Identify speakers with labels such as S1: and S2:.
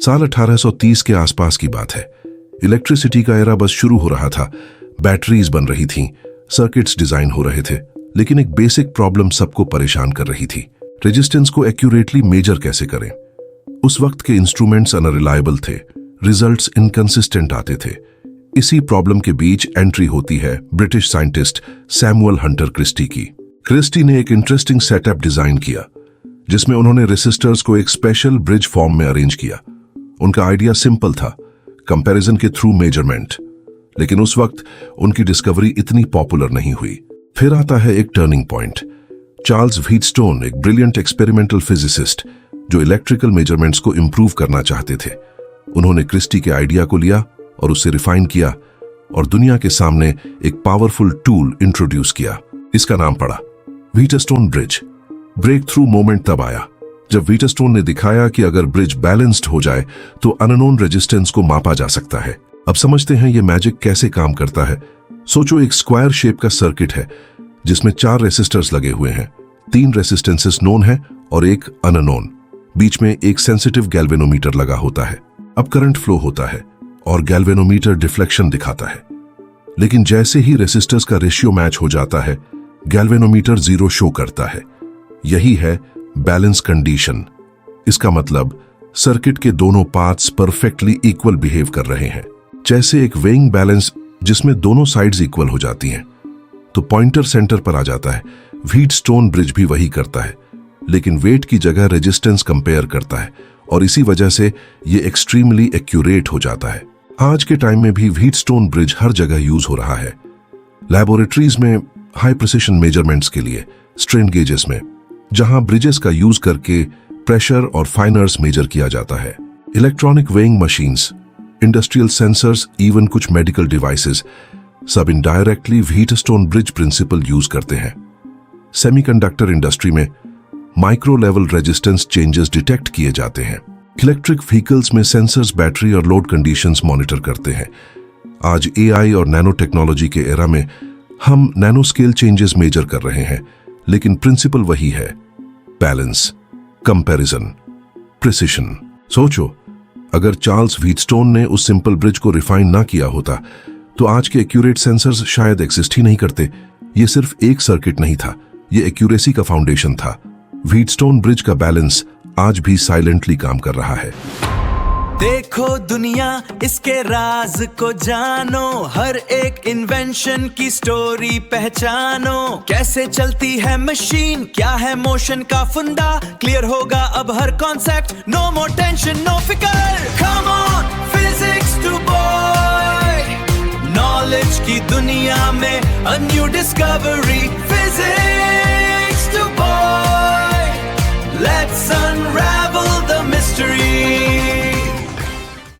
S1: साल 1830 के आसपास की बात है। इलेक्ट्रिसिटी का एरा बस शुरू हो रहा था, बैटरीज बन रही थीं, सर्किट्स डिजाइन हो रहे थे, लेकिन एक बेसिक प्रॉब्लम सबको परेशान कर रही थी। रेजिस्टेंस को एक्यूरेटली मेजर कैसे करें? उस वक्त के इंस्ट्रूमेंट्स अनरिलायबल थे, रिजल्ट्स इनकंसिस्टेंट आते थे। इसी प्रॉब्लम के बीच एंट्री होती है British scientist Samuel Hunter Christie की। क्रिस्टी ने एक इंटरेस्टिंग सेटअप डिजाइन किया, जिसमें उन्होंने रेसिस्टर्स को एक स्पेशल ब्रिज फॉर्म में अरेंज किया। उनका आइडिया सिंपल था, कंपैरिजन के थ्रू मेजरमेंट। लेकिन उस वक्त उनकी डिस्कवरी इतनी पॉपुलर नहीं हुई। फिर आता है एक टर्निंग पॉइंट। चार्ल्स व्हीटस्टोन, एक ब्रिलियंट एक्सपेरिमेंटल फिजिसिस्ट जो इलेक्ट्रिकल मेजरमेंट्स को इंप्रूव करना चाहते थे, उन्होंने क्रिस्टी के आइडिया को लिया और उसे रिफाइन किया और दुनिया के सामने एक पावरफुल टूल इंट्रोड्यूस किया। इसका नाम पड़ा Wheatstone bridge. Breakthrough moment तब आया जब व्हीटस्टोन ने दिखाया कि अगर ब्रिज बैलेंस्ड हो जाए तो अननोन रेजिस्टेंस को मापा जा सकता है। अब समझते हैं ये मैजिक कैसे काम करता है। सोचो, एक स्क्वायर शेप का सर्किट है जिसमें 4 रेसिस्टर्स लगे हुए हैं, 3 रेसिस्टेंसेस नोन है और एक अननोन। बीच में एक सेंसिटिव गैल्वेनोमीटर लगा होता है। अब करंट फ्लो होता है और गैल्वेनोमीटर डिफ्लेक्शन दिखाता है। लेकिन जैसे ही रेसिस्टर्स का रेशियो मैच हो जाता है, गैल्वेनोमीटर 0 शो करता है। यही है बैलेंस कंडीशन। इसका मतलब सर्किट के दोनों पार्ट्स परफेक्टली इक्वल बिहेव कर रहे हैं, जैसे एक वेइंग बैलेंस जिसमें दोनों साइड्स इक्वल हो जाती हैं। तो पॉइंटर सेंटर पर आ जाता है। व्हीटस्टोन ब्रिज भी वही करता है, लेकिन वेट की जगह रेजिस्टेंस कंपेयर करता है और इसी वजह से ये एक्सट्रीमली एक्यूरेट हो जाता है। आज के टाइम में भी व्हीटस्टोन ब्रिज हर जगह यूज हो रहा है। लैबोरेटरीज में हाई प्रिसिशन मेजरमेंट्स के लिए, स्ट्रेन गेजेस में, जहां ब्रिजेस का यूज करके प्रेशर और फाइनर्स मेजर किया जाता है। Electronic weighing machines, industrial sensors, even कुछ मेडिकल डिवाइसेस सब indirectly Wheatstone bridge principal use करते हैं। सेमीकंडक्टर इंडस्ट्री में micro level resistance changes detect किए जाते हैं। इलेक्ट्रिक व्हीकल्स में सेंसर्स बैटरी और लोड कंडीशंस मॉनिटर करते हैं। आज एआई और नैनो टेक्नोलॉजी के एरा में हम नैनो स्केल चेंजेस मेजर कर रहे हैं, लेकिन प्रिंसिपल वही है, बैलेंस, कंपैरिजन, प्रिसिशन। सोचो, अगर चार्ल्स व्हीटस्टोन ने उस सिंपल ब्रिज को रिफाइन ना किया होता तो आज के एक्यूरेट सेंसर्स शायद एग्जिस्ट ही नहीं करते। ये सिर्फ एक सर्किट नहीं था, ये एक्यूरेसी का फाउंडेशन था। व्हीटस्टोन ब्रिज का बैलेंस आज भी साइलेंटली काम कर रहा है।
S2: देखो दुनिया, इसके राज को जानो, हर एक इन्वेंशन की स्टोरी पहचानो। कैसे चलती है मशीन, क्या है मोशन का फंडा, क्लियर होगा अब हर concept. No more tension, no फिकर, come on physics to boy. Knowledge की दुनिया में a new discovery, physics to boy. Let's unravel the mystery.